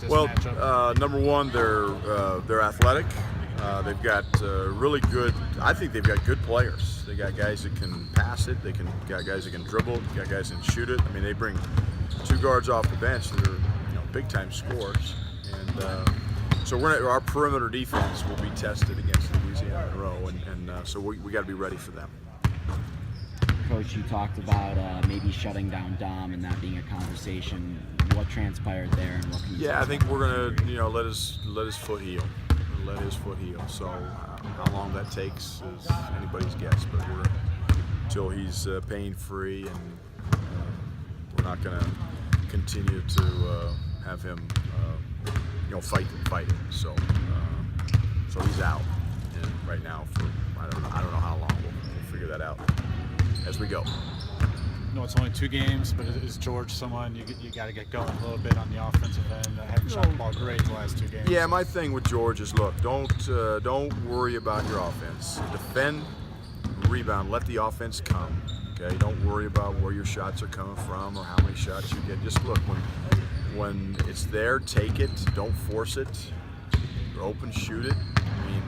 this Well, matchup? number one, they're athletic. They've got really good. I think they've got good players. They got guys that can pass it. Got guys that can dribble. Got guys that can shoot it. I mean, they bring two guards off the bench that are big time scorers. And so our perimeter defense will be tested against Louisiana Monroe, and so we got to be ready for them. Coach, you talked about maybe shutting down Dom and that being a conversation. What transpired there, and what can you say? I think we're gonna let his foot heal. Let his foot heal. So how long that takes is anybody's guess, but until he's pain free, and we're not gonna continue to have him fight it. So he's out right now for I don't know how long. We'll figure that out as we go. No, it's only 2 games, but is George someone you got to get going a little bit on the offensive end? I haven't shot the ball great the last 2 games. Yeah, my thing with George is, look, don't worry about your offense. Defend, rebound, let the offense come. Okay, don't worry about where your shots are coming from or how many shots you get. Just look, when it's there, take it. Don't force it. You're open, shoot it. I mean,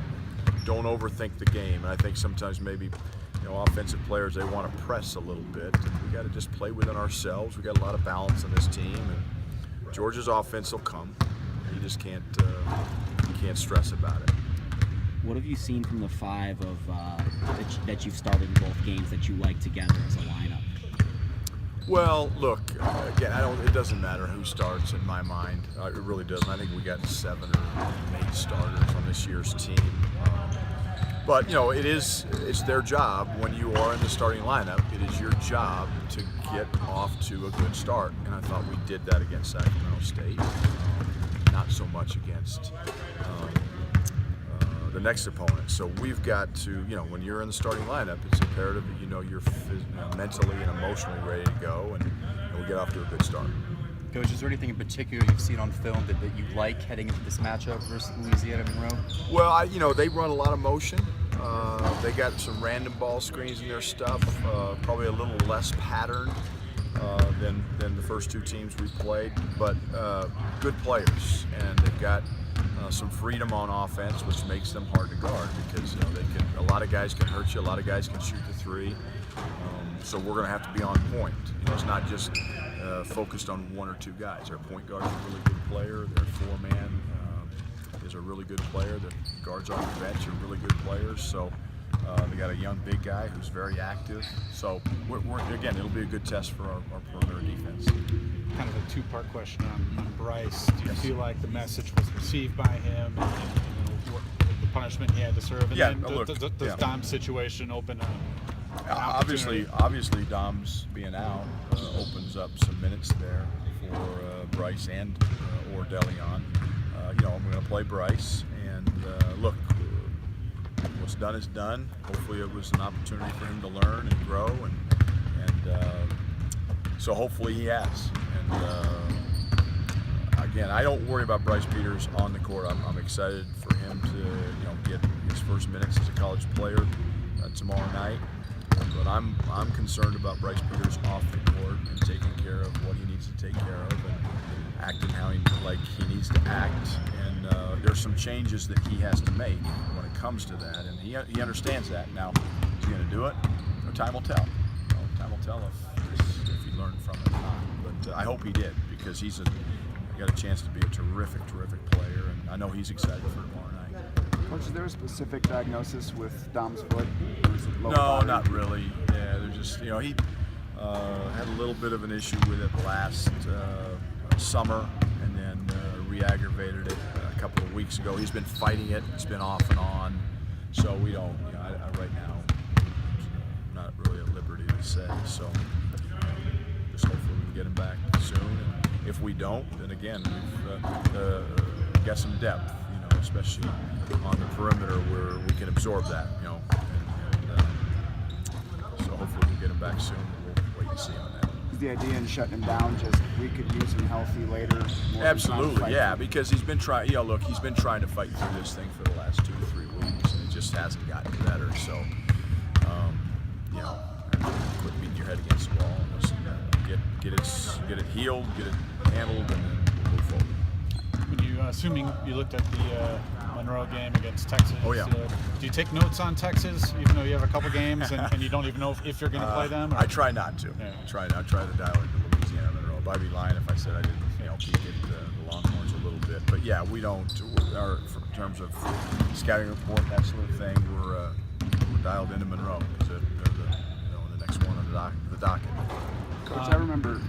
don't overthink the game. And I think sometimes maybe offensive players, they want to press a little bit. We got to just play within ourselves. We got a lot of balance on this team, and Georgia's offense will come. You just can't stress about it. What have you seen from the 5 of that you've started in both games that you like together as a lineup? Well, look, again, it doesn't matter who starts in my mind. It really doesn't. I think we got 7 or 8 starters on this year's team. But it's their job when you are in the starting lineup. It is your job to get off to a good start, and I thought we did that against Sacramento State. Not so much against the next opponent. So we've got to, when you're in the starting lineup, it's imperative that you're mentally and emotionally ready to go, and we get off to a good start. Coach, is there anything in particular you've seen on film that you like heading into this matchup versus Louisiana Monroe? Well, they run a lot of motion. They got some random ball screens in their stuff, probably a little less patterned than the first 2 teams we played, but good players, and they've got some freedom on offense, which makes them hard to guard because a lot of guys can hurt you, a lot of guys can shoot the 3. So we're going to have to be on point. It's not just focused on 1 or 2 guys. Our point guard's a really good player. Their 4-man is a really good player. The guards on the bench are really good players. So they got a young big guy who's very active. So again, it'll be a good test for our perimeter defense. Kind of a 2-part question on Bryce. Do you feel like the message was received by him, and what the punishment he had to serve? And then does Dom's situation open up? Obviously, Dom's being out opens up some minutes there for Bryce and or DeLeon. I'm going to play Bryce, and look, what's done is done. Hopefully, it was an opportunity for him to learn and grow, and so hopefully he has. And again, I don't worry about Bryce Peters on the court. I'm excited for him to get his first minutes as a college player tomorrow night. But I'm concerned about Bryce Peters off the court and taking care of what he needs to take care of and acting how he needs to act. And there's some changes that he has to make when it comes to that, and he understands that. Now, is he going to do it? Time will tell. Time will tell if he learned from it or not. But I hope he did, because he got a chance to be a terrific player, and I know he's excited for tomorrow night. Coach, is there a specific diagnosis with Dom's foot? No, not really. Yeah, they're just, he had a little bit of an issue with it last summer, and then re-aggravated it a couple of weeks ago. He's been fighting it. It's been off and on. So we don't, right now, not really at liberty to say. So just hopefully we can get him back soon. And if we don't, then again, we've got some depth, especially on the perimeter where we can absorb that, so hopefully we'll get him back soon. We'll wait and see on that. Is the idea in shutting him down just we could use him healthy later? Absolutely, yeah, because he's been trying. He's been trying to fight through this thing for the last 2 to 3 weeks, and it just hasn't gotten better. So, quit beating your head against the wall and get it healed, get it handled, and then we'll move forward. assuming you looked at the Monroe game against Texas. Oh, yeah. Do you take notes on Texas, even though you have a couple games and you don't even know if you're going to play them? Or? I try not to. Yeah. I try to dial into Louisiana Monroe. But I'd be lying if I said I didn't, peek at the Longhorns a little bit. But yeah, we don't. In terms of scouting report, that sort of thing, we're dialed into Monroe. They're the next one on the docket. Coach, I remember